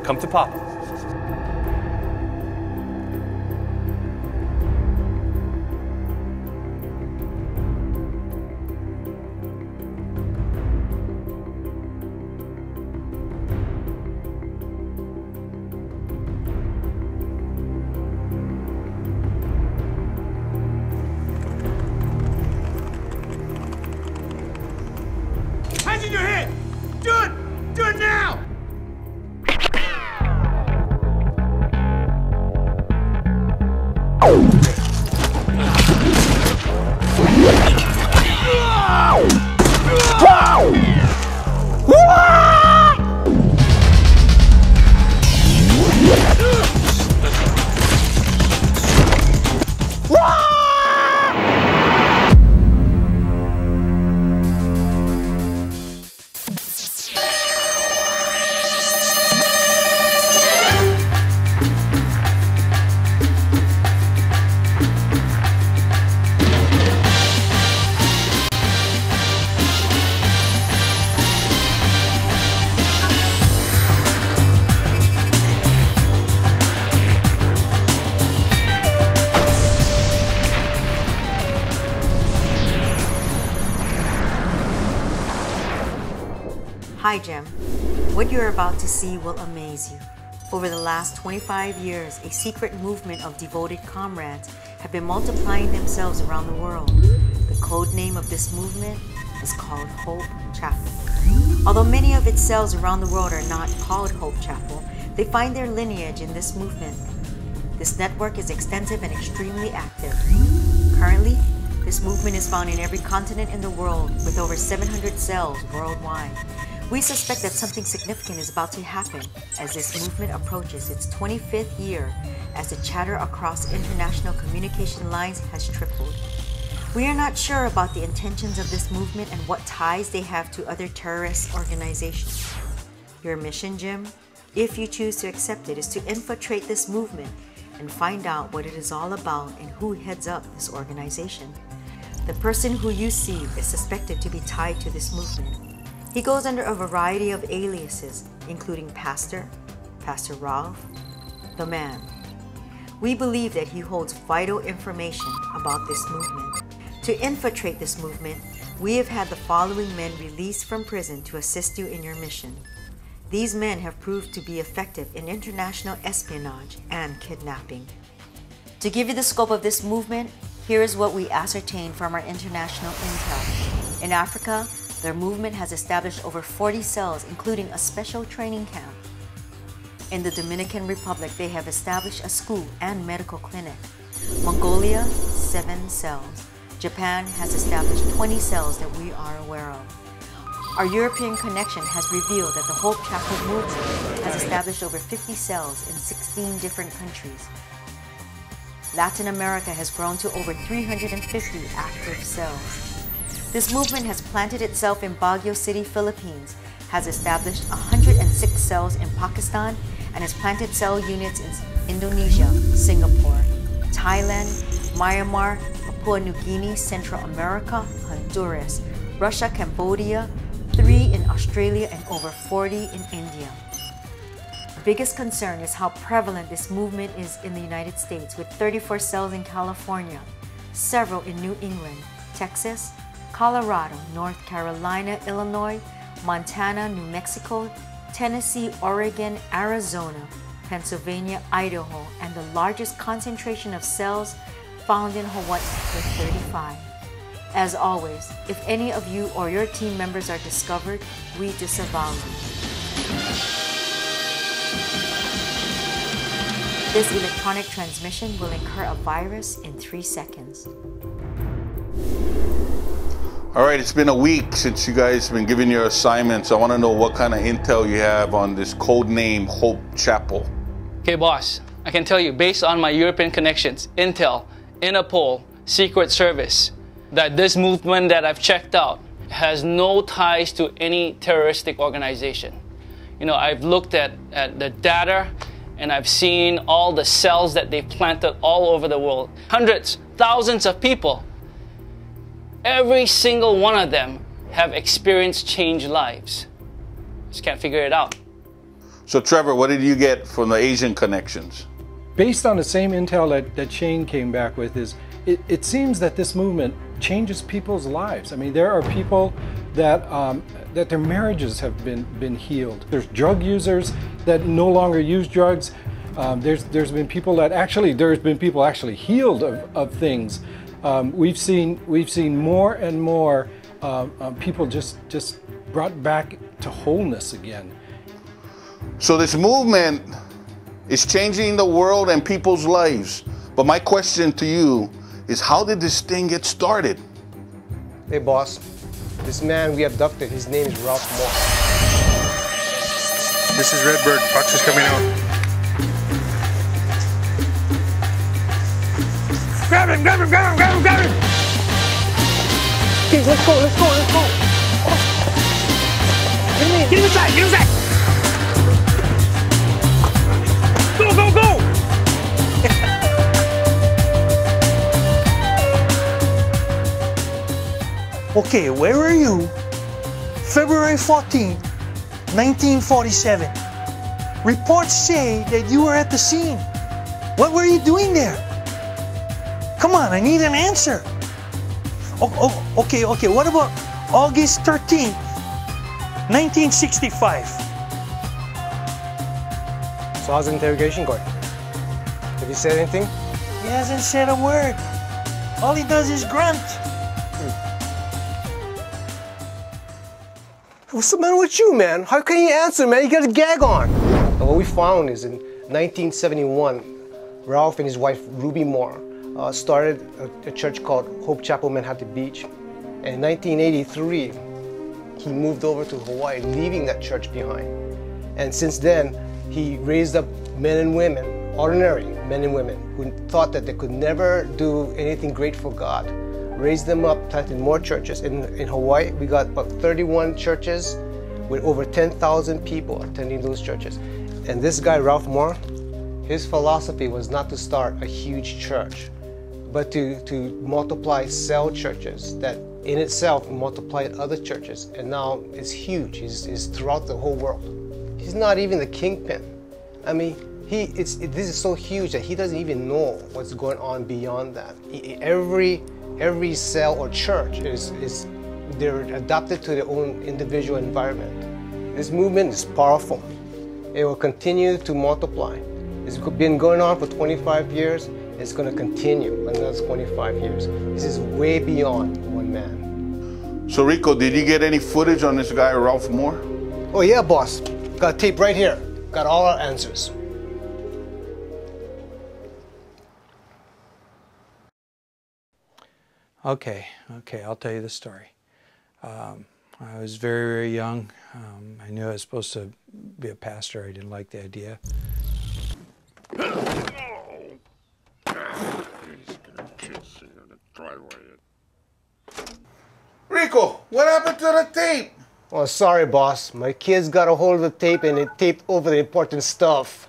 Come to Papa. Hands in your head! Do it! Do it now! Hi Jim, what you're about to see will amaze you. Over the last 25 years, a secret movement of devoted comrades have been multiplying themselves around the world. The code name of this movement is called Hope Chapel. Although many of its cells around the world are not called Hope Chapel, they find their lineage in this movement. This network is extensive and extremely active. Currently, this movement is found in every continent in the world with over 700 cells worldwide. We suspect that something significant is about to happen as this movement approaches its 25th year as the chatter across international communication lines has tripled. We are not sure about the intentions of this movement and what ties they have to other terrorist organizations. Your mission, Jim, if you choose to accept it, is to infiltrate this movement and find out what it is all about and who heads up this organization. The person who you see is suspected to be tied to this movement. He goes under a variety of aliases, including Pastor, Pastor Ralph, the Man. We believe that he holds vital information about this movement. To infiltrate this movement, we have had the following men released from prison to assist you in your mission. These men have proved to be effective in international espionage and kidnapping. To give you the scope of this movement, here is what we ascertained from our international intel. In Africa, their movement has established over 40 cells, including a special training camp. In the Dominican Republic, they have established a school and medical clinic. Mongolia, 7 cells. Japan has established 20 cells that we are aware of. Our European connection has revealed that the Hope Chapel movement has established over 50 cells in 16 different countries. Latin America has grown to over 350 active cells. This movement has planted itself in Baguio City, Philippines, has established 106 cells in Pakistan, and has planted cell units in Indonesia, Singapore, Thailand, Myanmar, Papua New Guinea, Central America, Honduras, Russia, Cambodia, 3 in Australia, and over 40 in India. The biggest concern is how prevalent this movement is in the United States, with 34 cells in California, several in New England, Texas, Colorado, North Carolina, Illinois, Montana, New Mexico, Tennessee, Oregon, Arizona, Pennsylvania, Idaho, and the largest concentration of cells found in Hawaii with 35. As always, if any of you or your team members are discovered, we disavow you. This electronic transmission will incur a virus in 3 seconds. All right, it's been a week since you guys have been giving your assignments. I want to know what kind of intel you have on this code name Hope Chapel. Okay, boss, I can tell you based on my European connections, intel, Interpol, Secret Service, that this movement that I've checked out has no ties to any terroristic organization. You know, I've looked at the data and I've seen all the cells that they've planted all over the world. Hundreds, thousands of people. Every single one of them have experienced changed lives. Just can't figure it out. So Trevor, what did you get from the Asian connections? Based on the same intel that Shane came back with, it seems that this movement changes people's lives. I mean, there are people that that their marriages have been healed. There's drug users that no longer use drugs. There's been people actually healed of things. We've seen more and more people just brought back to wholeness again. So this movement is changing the world and people's lives. But my question to you is, how did this thing get started? Hey boss, this man we abducted, his name is Ralph Moore. This is Redbird. Fox is coming out. Grab him, grab him, grab him, grab him, grab him! Okay, let's go. Get him inside, get him inside! Go, go, go! Okay, where were you? February 14, 1947. Reports say that you were at the scene. What were you doing there? Come on, I need an answer. Okay, what about August 13th, 1965? So how's the interrogation going? Have you said anything? He hasn't said a word. All he does is grunt. What's the matter with you, man? How can you answer, man? You got a gag on. And what we found is in 1971, Ralph and his wife, Ruby Moore, started a church called Hope Chapel, Manhattan Beach. And in 1983, he moved over to Hawaii, leaving that church behind. And since then, he raised up men and women, ordinary men and women, who thought that they could never do anything great for God. Raised them up, planted more churches. In Hawaii, we got about 31 churches with over 10,000 people attending those churches. And this guy, Ralph Moore, his philosophy was not to start a huge church, but to multiply cell churches that in itself multiplied other churches. And now it's huge. It's throughout the whole world. He's not even the kingpin. I mean, this is so huge that he doesn't even know what's going on beyond that. Every cell or church they're adapted to their own individual environment. This movement is powerful. It will continue to multiply. It's been going on for 25 years. It's going to continue another 25 years. This is way beyond one man. So Rico, did you get any footage on this guy, Ralph Moore? Oh yeah, boss. Got tape right here. Got all our answers. Okay, I'll tell you the story. I was very, very young. I knew I was supposed to be a pastor. I didn't like the idea. Rico, what happened to the tape? Oh, sorry, boss. My kids got a hold of the tape and it taped over the important stuff.